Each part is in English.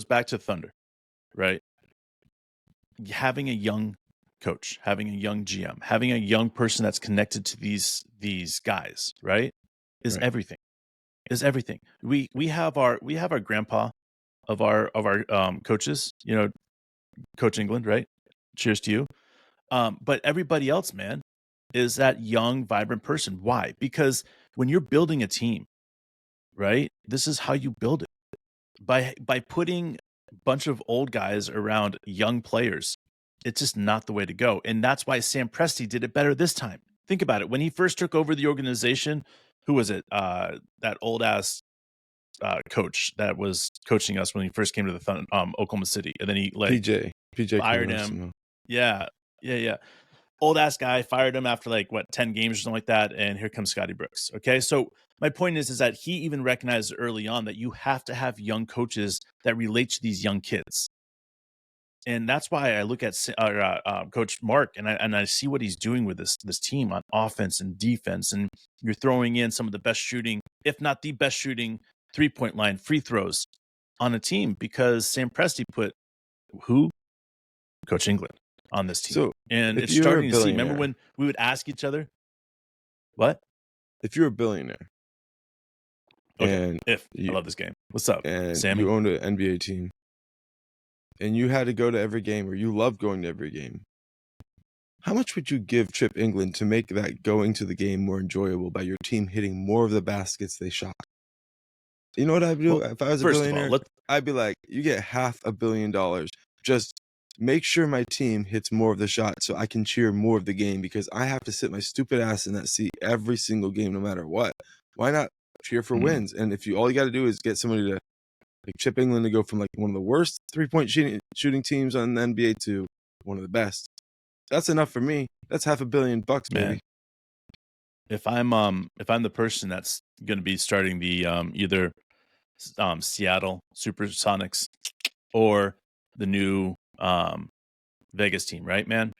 back to Thunder, right? Having a young coach, having a young GM, having a young person that's connected to these guys, right? Is Right. everything. Is everything. We have our grandpa of our coaches, Coach England, right? Cheers to you. But everybody else, man, is that young, vibrant person. Why? Because when you're building a team, right? This is how you build it. By putting a bunch of old guys around young players. It's just not the way to go. And that's why Sam Presti did it better this time. Think about it. When he first took over the organization, who was it? That old ass coach that was coaching us when he first came to the Oklahoma City, and then he PJ fired him. Yeah, yeah. Old ass guy, fired him after 10 games or something like that, and here comes Scotty Brooks. Okay, so my point is that he even recognized early on that you have to have young coaches that relate to these young kids, and that's why I look at Coach Mark and I see what he's doing with this team on offense and defense, and you're throwing in some of the best shooting, if not the best shooting, 3-point line free throws on a team because Sam Presti put who? Coach England on this team. So And if it's you were a starting to see. Remember billionaire, when we would ask each other, what? if you're a billionaire Okay. and I you love this game. What's up, Sammy? owned an NBA team and you had to go to every game, or you love going to every game, how much would you give Chip England to make that going to the game more enjoyable by your team hitting more of the baskets they shot? You know what I'd do? Well, If I was a first of all, billionaire, I'd be like, you get $500 million. Just make sure my team hits more of the shots so I can cheer more of the game, because I have to sit my stupid ass in that seat every single game, no matter what. Why not cheer for wins? And if all you got to do is get somebody to like Chip England to go from like one of the worst 3-point shooting teams on the NBA to one of the best, that's enough for me. That's $500 million, baby. man, if I'm the person that's going to be starting the either Seattle Supersonics or the new Vegas team, right, man?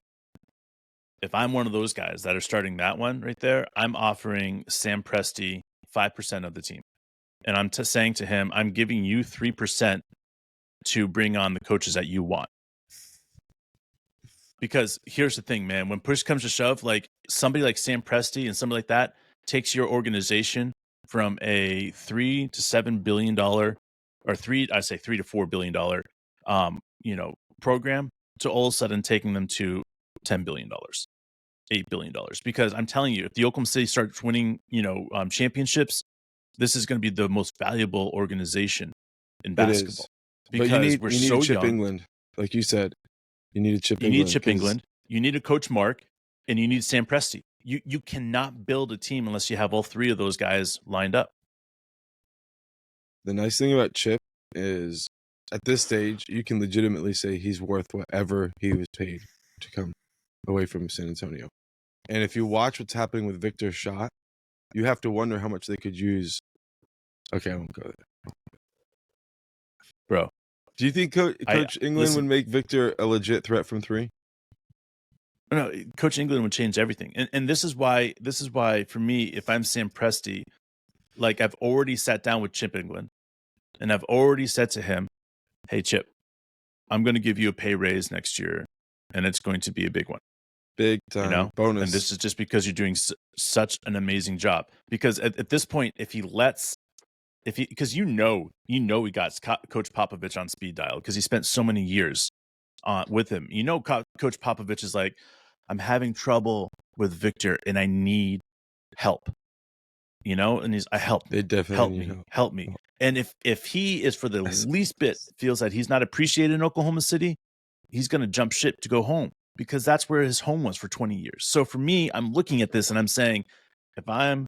If I'm one of those guys that are starting that one right there, I'm offering Sam Presti 5% of the team. And I'm saying to him, I'm giving you 3% to bring on the coaches that you want. Because here's the thing, man, when push comes to shove, like somebody like Sam Presti and somebody like that takes your organization from a $3 to $7 billion or $3 to $4 billion program to all of a sudden taking them to $10 billion, $8 billion. Because I'm telling you, if the Oklahoma City starts winning, championships, this is going to be the most valuable organization in basketball. But Because we're so Chip young. England, like you said. You need a Chip You England. need Chip England. You need a Coach Mark, and you need Sam Presti. You cannot build a team unless you have all three of those guys lined up. The nice thing about Chip is, at this stage, you can legitimately say he's worth whatever he was paid to come away from San Antonio. And if you watch what's happening with Victor Shot, you have to wonder how much they could use. Okay, I won't go there. Bro. Do you think Coach England would make Victor a legit threat from three? No, Coach England would change everything. And this is why for me, if I'm Sam Presti, like I've already sat down with Chip England and I've already said to him, hey, Chip, I'm going to give you a pay raise next year, and it's going to be a big one. Big time bonus. And this is just because you're doing such an amazing job. Because at this point, because we got Coach Popovich on speed dial because he spent so many years with him. Coach Popovich is like, I'm having trouble with Victor and I need help. And he's, They definitely help me. And if he is for the least bit feels that he's not appreciated in Oklahoma City, he's going to jump ship to go home, because that's where his home was for 20 years. So for me, I'm looking at this and I'm saying, if I'm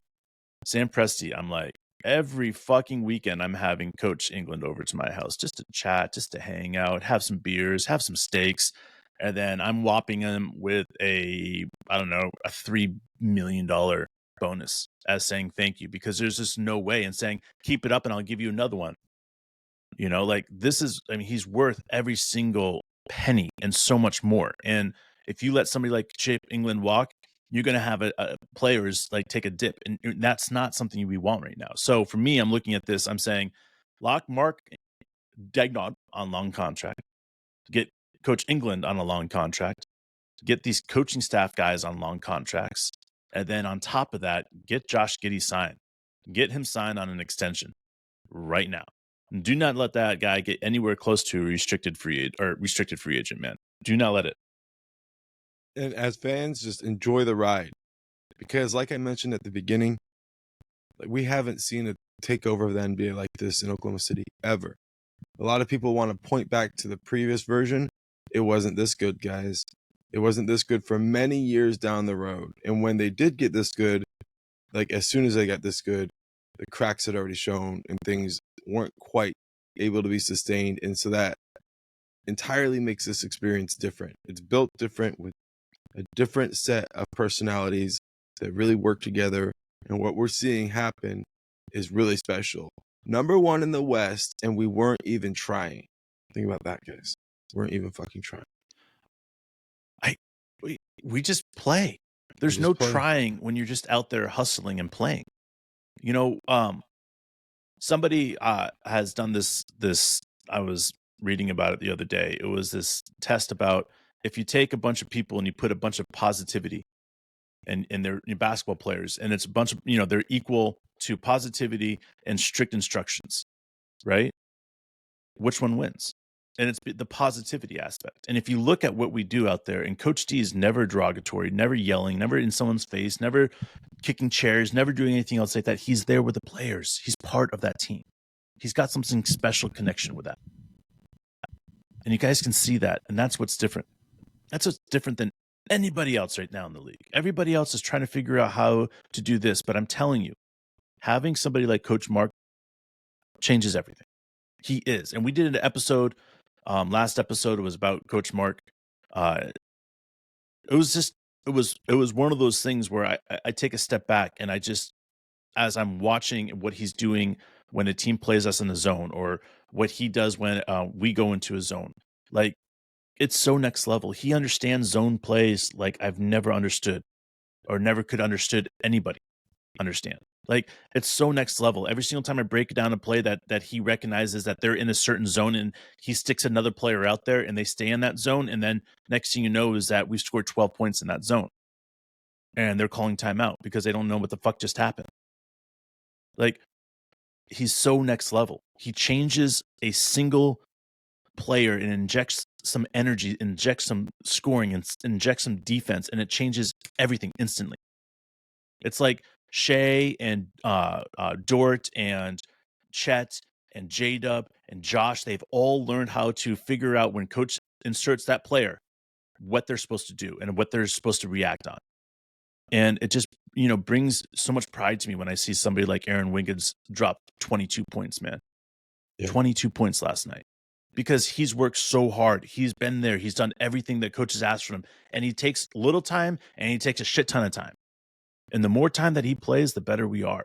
Sam Presti, I'm like, every fucking weekend I'm having Coach England over to my house just to chat, just to hang out, have some beers, have some steaks. And then I'm whopping him with a $3 million bonus as saying thank you, because there's just no way, and saying keep it up and I'll give you another one. He's worth every single penny and so much more. And if you let somebody like Chip England walk, you're going to have players like take a dip, and that's not something we want right now. So for me, I'm looking at this, I'm saying lock Mark Dagnall on long contract, get Coach England on a long contract, get these coaching staff guys on long contracts, and then on top of that, get Josh Giddey signed. Get him signed on an extension right now. Do not let that guy get anywhere close to a restricted free agent, man. Do not let it. And as fans, just enjoy the ride. Because like I mentioned at the beginning, like we haven't seen a takeover of the NBA like this in Oklahoma City ever. A lot of people want to point back to the previous version. It wasn't this good, guys. It wasn't this good for many years down the road. And when they did get this good, like as soon as they got this good, the cracks had already shown and things weren't quite able to be sustained. And so that entirely makes this experience different. It's built different with a different set of personalities that really work together. And what we're seeing happen is really special. Number one in the West, and we weren't even trying. Think about that, guys. We weren't even fucking trying. We just play. There's just no play. trying when you're just out there hustling and playing. You know, somebody has done this. I was reading about it the other day. It was this test about if you take a bunch of people and you put a bunch of positivity and they're basketball players, and it's a bunch of, they're equal to positivity and strict instructions, right? Which one wins? And it's the positivity aspect. And if you look at what we do out there, and Coach D is never derogatory, never yelling, never in someone's face, never kicking chairs, never doing anything else like that. He's there with the players. He's part of that team. He's got something special connection with that. And you guys can see that. And that's what's different. That's what's different than anybody else right now in the league. Everybody else is trying to figure out how to do this. But I'm telling you, having somebody like Coach Mark changes everything. He is. And we did an episode. Last episode was about Coach Mark. It was one of those things where I take a step back and I just, as I'm watching what he's doing when a team plays us in the zone, or what he does when we go into a zone, like, it's so next level. He understands zone plays like I've never understood, or never could understood anybody understand. Like, it's so next level. Every single time I break down a play that he recognizes that they're in a certain zone, and he sticks another player out there and they stay in that zone. And then next thing you know is that we've scored 12 points in that zone. And they're calling timeout because they don't know what the fuck just happened. Like, he's so next level. He changes a single player and injects some energy, injects some scoring, and injects some defense, and it changes everything instantly. It's like Shea and Dort and Chet and J-Dub and Josh, they've all learned how to figure out when coach inserts that player, what they're supposed to do and what they're supposed to react on. And it just, brings so much pride to me when I see somebody like Aaron Wiggins drop 22 points, man. Yeah. 22 points last night. Because he's worked so hard. He's been there. He's done everything that coaches asked from him. And he takes little time and he takes a shit ton of time. And the more time that he plays, the better we are.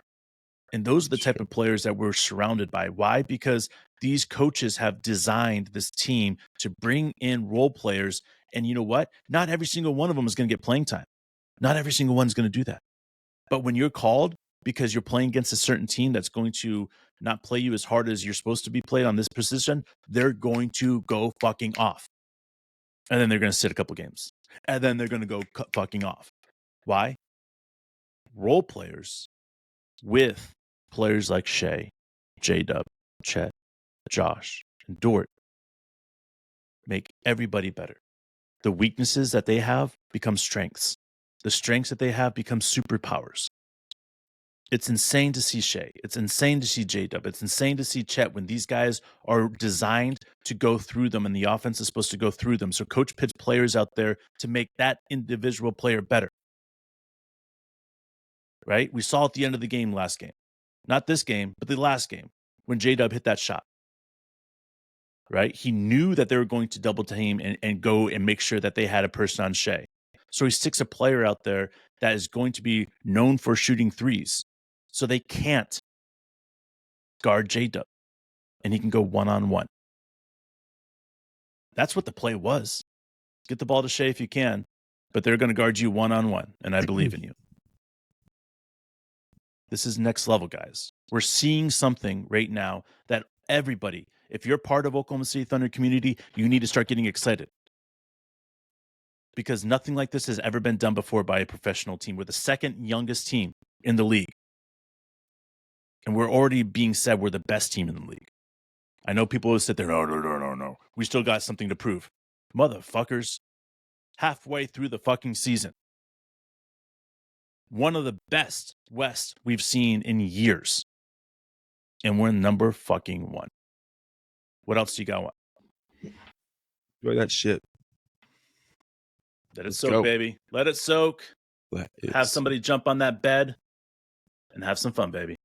And those are the type of players that we're surrounded by. Why? Because these coaches have designed this team to bring in role players. And you know what? Not every single one of them is going to get playing time. Not every single one is going to do that. But when you're called because you're playing against a certain team that's going to not play you as hard as you're supposed to be played on this position, they're going to go fucking off. And then they're going to sit a couple games. And then they're going to go fucking off. Why? Role players with players like Shea, J-Dub, Chet, Josh, and Dort make everybody better. The weaknesses that they have become strengths. The strengths that they have become superpowers. It's insane to see Shea. It's insane to see J-Dub. It's insane to see Chet when these guys are designed to go through them and the offense is supposed to go through them. So coach puts players out there to make that individual player better. Right? We saw at the end of the game last game. Not this game, but the last game when J-Dub hit that shot. Right? He knew that they were going to double team and go and make sure that they had a person on Shea. So he sticks a player out there that is going to be known for shooting threes. So they can't guard J-Dub. And he can go one-on-one. That's what the play was. Get the ball to Shea if you can, but they're going to guard you one-on-one, and I believe in you. This is next level, guys. We're seeing something right now that everybody If you're part of Oklahoma City Thunder community, you need to start getting excited. Because nothing like this has ever been done before by a professional team. We're the second youngest team in the league. And we're already being said we're the best team in the league. I know people will sit there, no. We still got something to prove. Motherfuckers, halfway through the fucking season. One of the best West we've seen in years. And we're number fucking 1. What else do you got? Enjoy that shit. Let it Let's soak, go. baby. Let it soak. Let it Have soak. somebody jump on that bed and have some fun, baby.